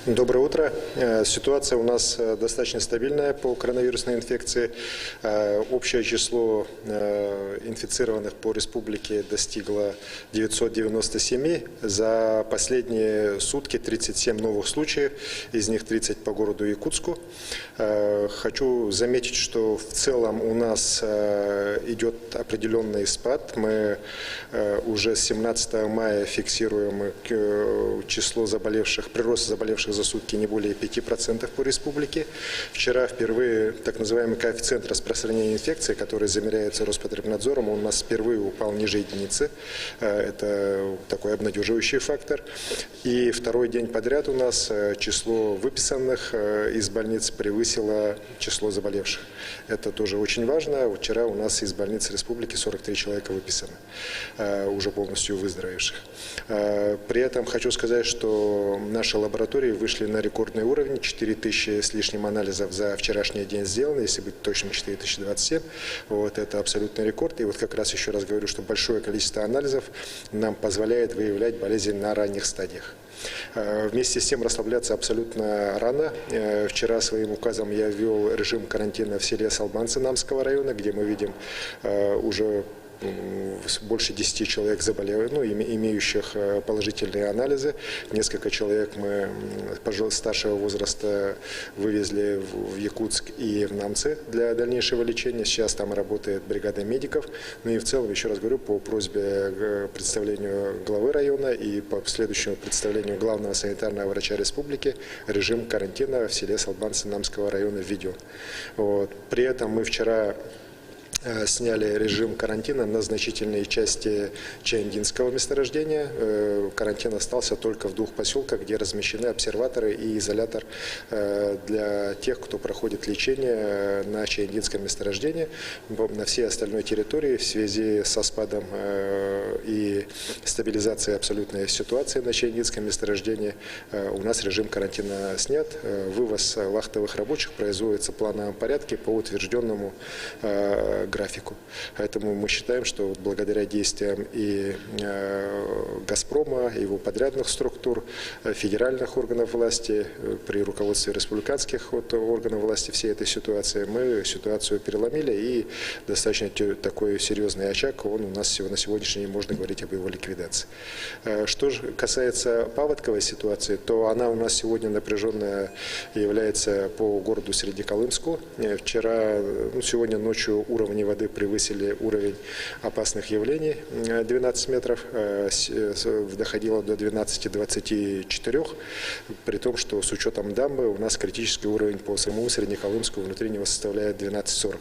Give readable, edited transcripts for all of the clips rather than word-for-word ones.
Доброе утро. Ситуация у нас достаточно стабильная по коронавирусной инфекции. Общее число инфицированных по республике достигло 997. За последние сутки 37 новых случаев, из них 30 по городу Якутску. Хочу заметить, что в целом у нас идет определенный спад. Мы уже с 17 мая фиксируем число заболевших, прирост заболевших за сутки не более 5% по республике. Вчера впервые так называемый коэффициент распространения инфекции, который замеряется Роспотребнадзором, он у нас впервые упал ниже единицы. Это такой обнадеживающий фактор. И второй день подряд у нас число выписанных из больниц превысило число заболевших. Это тоже очень важно. Вчера у нас из больниц республики 43 человека выписано, уже полностью выздоровевших. При этом хочу сказать, что наши лаборатории вышли на рекордный уровень. 4000 с лишним анализов за вчерашний день сделано, если быть точным, 4027. Вот, это абсолютный рекорд. И вот как раз еще раз говорю, что большое количество анализов нам позволяет выявлять болезнь на ранних стадиях. Вместе с тем расслабляться абсолютно рано. Вчера своим указом я ввел режим карантина в селе Салбанцы Намского района, где мы видим уже больше 10 человек заболевших, имеющих положительные анализы. Несколько человек мы старшего возраста вывезли в Якутск и в Намцы для дальнейшего лечения. Сейчас там работает бригада медиков. Ну и в целом, еще раз говорю, по просьбе представлению главы района и по следующему представлению главного санитарного врача республики режим карантина в селе Салбанцы Намского района введен. Вот. При этом мы вчера сняли режим карантина на значительной части Чаяндинского месторождения. Карантин остался только в 2 поселках, где размещены обсерваторы и изолятор для тех, кто проходит лечение на Чаяндинском месторождении. На всей остальной территории в связи со спадом и стабилизацией абсолютной ситуации на Чаяндинском месторождении у нас режим карантина снят. Вывоз вахтовых рабочих производится в плановом порядке по утвержденному графику. Поэтому мы считаем, что благодаря действиям и «Газпрома», и его подрядных структур, федеральных органов власти, при руководстве республиканских органов власти всей этой ситуации, мы ситуацию переломили, и достаточно такой серьезный очаг, он у нас на сегодняшний день можно говорить об его ликвидации. Что же касается паводковой ситуации, то она у нас сегодня напряженная является по городу Среднеколымску. Сегодня ночью уровни воды превысили уровень опасных явлений 12 метров, доходило до 12-24, при том, что с учетом дамбы у нас критический уровень по самому Среднеколымску внутри него составляет 12-40.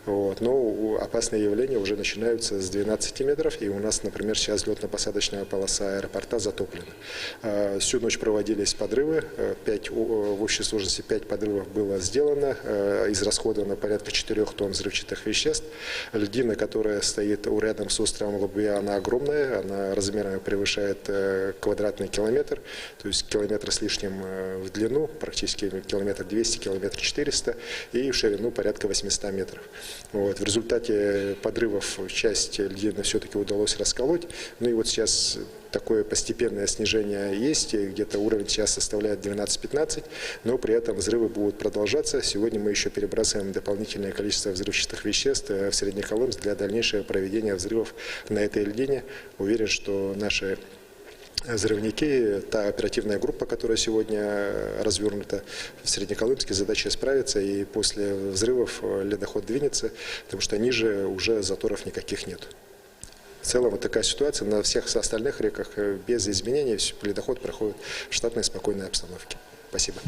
Вот. Но опасные явления уже начинаются с 12 метров, и у нас, например, сейчас взлетно-посадочная полоса аэропорта затоплена. Всю ночь проводились подрывы, в общей сложности 5 подрывов было сделано, израсходовано порядка 4 тонн взрывчатых веществ. Льдина, которая стоит рядом с островом Лабуя, она огромная, она размерами превышает квадратный километр, то есть километр с лишним в длину, практически километр 200, километр 400, и в ширину порядка 800 метров. Вот. В результате подрывов часть льдины все-таки удалось расколоть. Ну и вот сейчас такое постепенное снижение есть, где-то уровень сейчас составляет 12-15, но при этом взрывы будут продолжаться. Сегодня мы еще перебрасываем дополнительное количество взрывчатых веществ в Среднеколымск для дальнейшего проведения взрывов на этой льдине. Уверен, что наши взрывники, та оперативная группа, которая сегодня развернута в Среднеколымске, задача справиться, и после взрывов ледоход двинется, потому что ниже уже заторов никаких нет. В целом вот такая ситуация на всех остальных реках без изменений, ледоход проходит в штатной спокойной обстановке. Спасибо.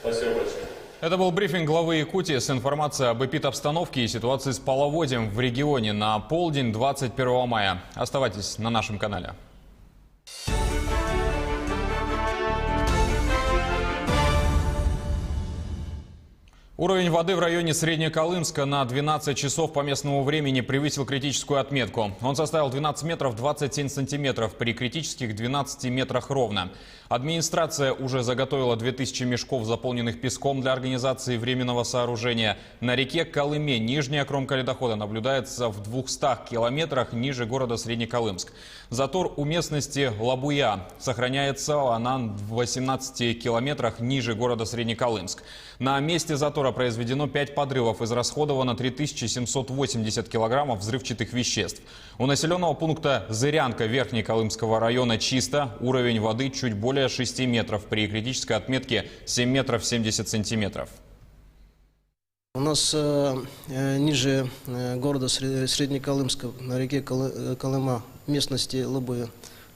Спасибо большое. Это был брифинг главы Якутии с информацией об эпидобстановке и ситуации с половодьем в регионе на полдень 21 мая. Оставайтесь на нашем канале. Уровень воды в районе Среднеколымска на 12 часов по местному времени превысил критическую отметку. Он составил 12 метров 27 сантиметров, при критических 12 метрах ровно. Администрация уже заготовила 2000 мешков, заполненных песком для организации временного сооружения. На реке Колыме нижняя кромка ледохода наблюдается в 200 километрах ниже города Среднеколымск. Затор у местности Лабуя сохраняется, она в 18 километрах ниже города Среднеколымск. На месте затора произведено 5 подрывов, израсходовано 3780 килограммов взрывчатых веществ. У населенного пункта Зырянка Верхнеколымского района чисто, уровень воды чуть более 6 метров, при критической отметке 7 метров 70 сантиметров. У нас ниже города Среднеколымска на реке Колыма, местности Лабуя,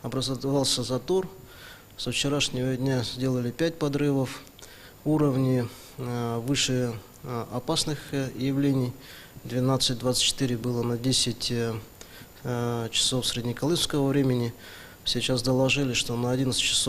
образовался затор. Со вчерашнего дня сделали 5 подрывов. Уровни выше опасных явлений. 12-24 было на 10 часов среднеколымского времени. Сейчас доложили, что на 11 часов